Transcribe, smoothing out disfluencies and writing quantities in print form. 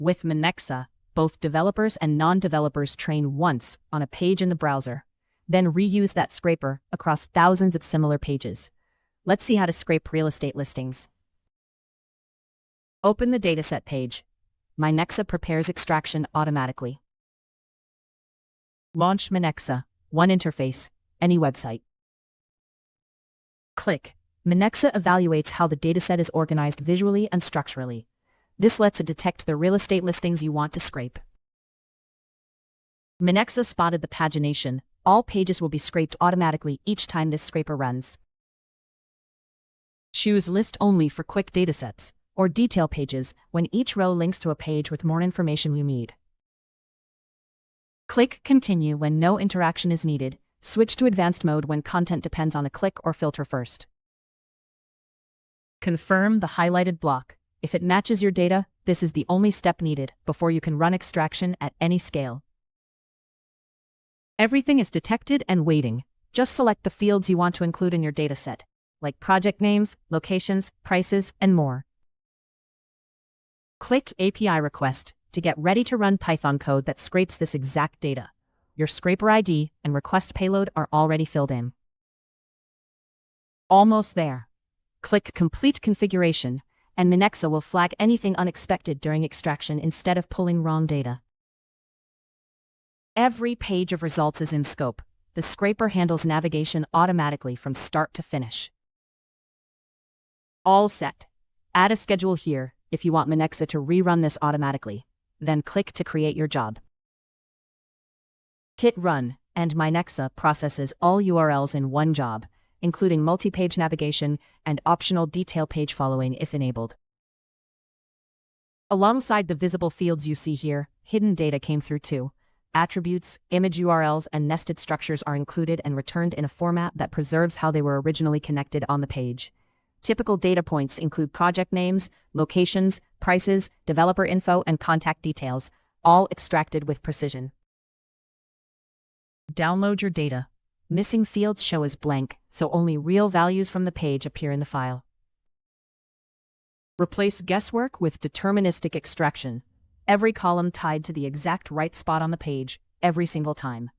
With Minexa, both developers and non-developers train once on a page in the browser, then reuse that scraper across thousands of similar pages. Let's see how to scrape real estate listings. Open the dataset page. Minexa prepares extraction automatically. Launch Minexa, one interface, any website. Click. Minexa evaluates how the dataset is organized visually and structurally. This lets it detect the real estate listings you want to scrape. Minexa spotted the pagination. All pages will be scraped automatically each time this scraper runs. Choose List Only for quick datasets, or Detail pages when each row links to a page with more information you need. Click Continue when no interaction is needed. Switch to Advanced mode when content depends on a click or filter first. Confirm the highlighted block. If it matches your data, this is the only step needed before you can run extraction at any scale. Everything is detected and waiting. Just select the fields you want to include in your dataset, like project names, locations, prices, and more. Click API Request to get ready to run Python code that scrapes this exact data. Your scraper ID and request payload are already filled in. Almost there. Click Complete Configuration, and Minexa will flag anything unexpected during extraction instead of pulling wrong data. Every page of results is in scope. The scraper handles navigation automatically from start to finish. All set. Add a schedule here if you want Minexa to rerun this automatically. Then click to create your job. Hit Run, and Minexa processes all URLs in one job, including multi-page navigation and optional detail page following if enabled. Alongside the visible fields you see here, hidden data came through too. Attributes, image URLs, and nested structures are included and returned in a format that preserves how they were originally connected on the page. Typical data points include project names, locations, prices, developer info, and contact details, all extracted with precision. Download your data. Missing fields show as blank, so only real values from the page appear in the file. Replace guesswork with deterministic extraction. Every column tied to the exact right spot on the page, every single time.